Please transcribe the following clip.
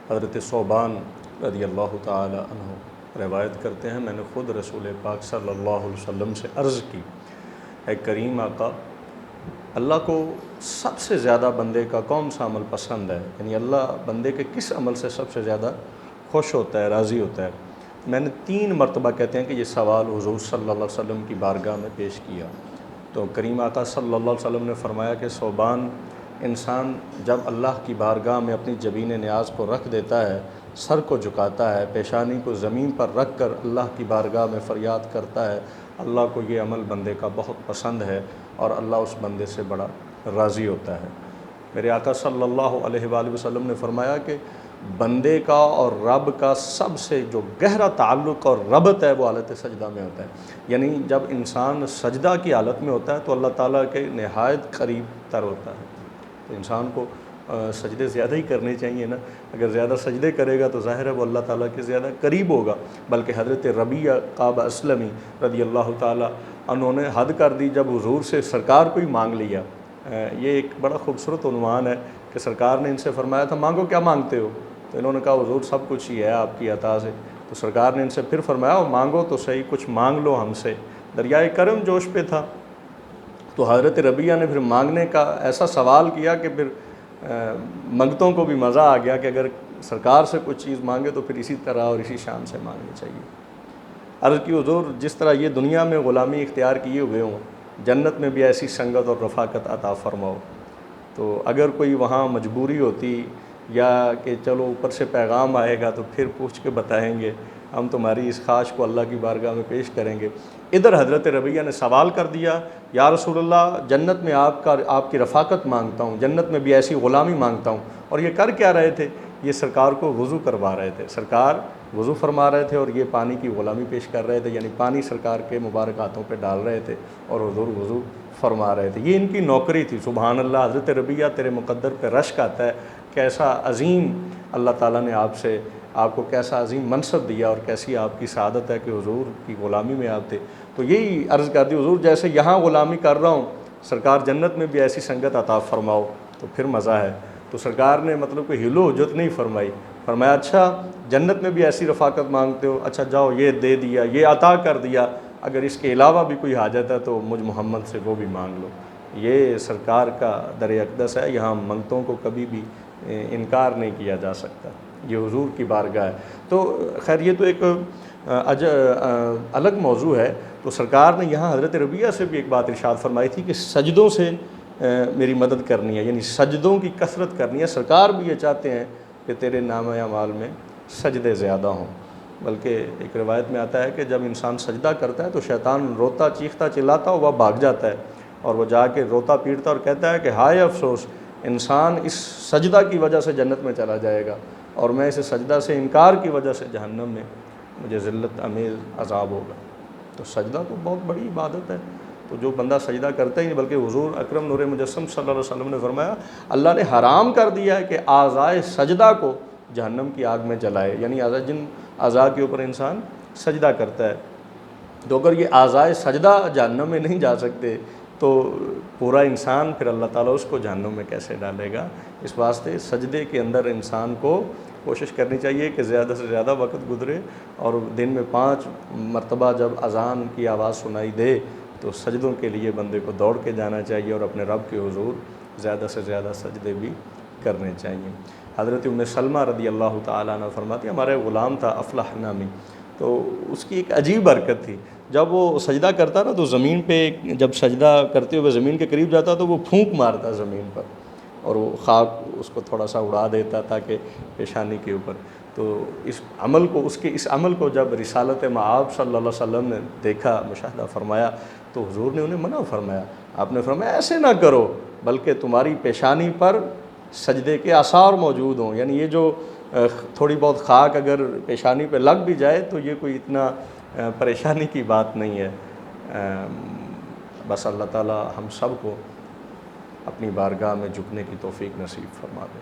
حضرت صوبان رضی اللہ تعالی عنہ روایت کرتے ہیں، میں نے خود رسول پاک صلی اللہ علیہ وسلم سے عرض کی، اے کریم آقا، اللہ کو سب سے زیادہ بندے کا کون سا عمل پسند ہے؟ یعنی اللہ بندے کے کس عمل سے سب سے زیادہ خوش ہوتا ہے، راضی ہوتا ہے؟ میں نے 3 مرتبہ کہتے ہیں کہ یہ سوال حضور صلی اللہ علیہ وسلم کی بارگاہ میں پیش کیا، تو کریم آقا صلی اللہ علیہ وسلم نے فرمایا کہ صوبان، انسان جب اللہ کی بارگاہ میں اپنی جبین نیاز کو رکھ دیتا ہے، سر کو جھکاتا ہے، پیشانی کو زمین پر رکھ کر اللہ کی بارگاہ میں فریاد کرتا ہے، اللہ کو یہ عمل بندے کا بہت پسند ہے اور اللہ اس بندے سے بڑا راضی ہوتا ہے۔ میرے آقا صلی اللہ علیہ وآلہ وسلم نے فرمایا کہ بندے کا اور رب کا سب سے جو گہرا تعلق اور ربط ہے وہ حالت سجدہ میں ہوتا ہے، یعنی جب انسان سجدہ کی حالت میں ہوتا ہے تو اللہ تعالیٰ کے نہایت قریب تر ہوتا ہے۔ تو انسان کو سجدے زیادہ ہی کرنے چاہیے نا، اگر زیادہ سجدے کرے گا تو ظاہر ہے وہ اللہ تعالیٰ کے زیادہ قریب ہوگا۔ بلکہ حضرت ربیعہ قعب اسلمی رضی اللہ تعالیٰ انہوں نے حد کر دی، جب حضور سے سرکار کو ہی مانگ لیا۔ یہ ایک بڑا خوبصورت عنوان ہے کہ سرکار نے ان سے فرمایا تھا مانگو کیا مانگتے ہو، تو انہوں نے کہا حضور سب کچھ ہی ہے آپ کی عطا سے۔ تو سرکار نے ان سے پھر فرمایا مانگو تو صحیح، کچھ مانگ لو ہم سے۔ دریائے کرم جوش پہ تھا، تو حضرت ربیعہ نے پھر مانگنے کا ایسا سوال کیا کہ پھر منگتوں کو بھی مزہ آ گیا کہ اگر سرکار سے کچھ چیز مانگے تو پھر اسی طرح اور اسی شان سے مانگنی چاہیے۔ عرض کی حضور جس طرح یہ دنیا میں غلامی اختیار کیے ہوئے ہوں، جنت میں بھی ایسی سنگت اور رفاقت عطا فرماؤ۔ تو اگر کوئی وہاں مجبوری ہوتی یا کہ چلو اوپر سے پیغام آئے گا تو پھر پوچھ کے بتائیں گے، ہم تمہاری اس خواہش کو اللہ کی بارگاہ میں پیش کریں گے۔ ادھر حضرت ربیعہ نے سوال کر دیا، یا رسول اللہ جنت میں آپ کی رفاقت مانگتا ہوں، جنت میں بھی ایسی غلامی مانگتا ہوں۔ اور یہ کر کیا رہے تھے؟ یہ سرکار کو وضو کروا رہے تھے، سرکار وضو فرما رہے تھے اور یہ پانی کی غلامی پیش کر رہے تھے، یعنی پانی سرکار کے مبارک ہاتھوں پہ ڈال رہے تھے اور حضور وضو فرما رہے تھے۔ یہ ان کی نوکری تھی۔ سبحان اللہ، حضرت ربیعہ تیرے مقدر پہ رشک آتا ہے، کیسا عظیم اللہ تعالیٰ نے آپ کو کیسا عظیم منصب دیا اور کیسی آپ کی سعادت ہے کہ حضور کی غلامی میں آپ تھے۔ تو یہی عرض کر دی حضور جیسے یہاں غلامی کر رہا ہوں، سرکار جنت میں بھی ایسی سنگت عطا فرماؤ تو پھر مزہ ہے۔ تو سرکار نے مطلب کوئی ہلو حجت نہیں فرمائی، فرمایا اچھا جنت میں بھی ایسی رفاقت مانگتے ہو، اچھا جاؤ یہ دے دیا، یہ عطا کر دیا، اگر اس کے علاوہ بھی کوئی حاجت ہے تو مجھ محمد سے وہ بھی مانگ لو۔ یہ سرکار کا در اقدس ہے، یہاں منگتوں کو کبھی بھی انکار نہیں کیا جا سکتا، یہ حضور کی بارگاہ ہے۔ تو خیر یہ تو ایک الگ موضوع ہے۔ تو سرکار نے یہاں حضرت ربیعہ سے بھی ایک بات ارشاد فرمائی تھی کہ سجدوں سے میری مدد کرنی ہے، یعنی سجدوں کی کثرت کرنی ہے۔ سرکار بھی یہ چاہتے ہیں کہ تیرے نام اعمال میں سجدے زیادہ ہوں۔ بلکہ ایک روایت میں آتا ہے کہ جب انسان سجدہ کرتا ہے تو شیطان روتا چیختا چلاتا ہوا بھاگ جاتا ہے، اور وہ جا کے روتا پیٹتا اور کہتا ہے کہ ہائے افسوس، انسان اس سجدہ کی وجہ سے جنت میں چلا جائے گا اور میں اس سجدہ سے انکار کی وجہ سے جہنم میں مجھے ذلت امیز عذاب ہوگا۔ تو سجدہ تو بہت بڑی عبادت ہے، تو جو بندہ سجدہ کرتا ہی نہیں، بلکہ حضور اکرم نور مجسم صلی اللہ علیہ وسلم نے فرمایا اللہ نے حرام کر دیا ہے کہ اعضائے سجدہ کو جہنم کی آگ میں جلائے، یعنی جن اعضاء کے اوپر انسان سجدہ کرتا ہے۔ تو اگر یہ اعضائے سجدہ جہنم میں نہیں جا سکتے تو پورا انسان پھر اللہ تعالیٰ اس کو جہنم میں کیسے ڈالے گا؟ اس واسطے سجدے کے اندر انسان کو کوشش کرنی چاہیے کہ زیادہ سے زیادہ وقت گزرے، اور دن میں 5 مرتبہ جب اذان کی آواز سنائی دے تو سجدوں کے لیے بندے کو دوڑ کے جانا چاہیے اور اپنے رب کے حضور زیادہ سے زیادہ سجدے بھی کرنے چاہیے۔ حضرت ام سلمہ رضی اللہ تعالیٰ عنہ فرماتی، ہمارے غلام تھا افلح نامی، تو اس کی ایک عجیب حرکت تھی، جب وہ سجدہ کرتا نا تو زمین پہ جب سجدہ کرتے ہوئے زمین کے قریب جاتا تو وہ پھونک مارتا زمین پر، اور وہ خاک اس کو تھوڑا سا اڑا دیتا تاکہ پیشانی کے اوپر۔ تو اس عمل کو جب رسالت مآب صلی اللہ علیہ وسلم نے دیکھا، مشاہدہ فرمایا، تو حضور نے انہیں منع فرمایا۔ آپ نے فرمایا ایسے نہ کرو، بلکہ تمہاری پیشانی پر سجدے کے آثار موجود ہوں، یعنی یہ جو تھوڑی بہت خاک اگر پیشانی پہ لگ بھی جائے تو یہ کوئی اتنا پریشانی کی بات نہیں ہے۔ بس اللہ تعالی ہم سب کو اپنی بارگاہ میں جھکنے کی توفیق نصیب فرما دے۔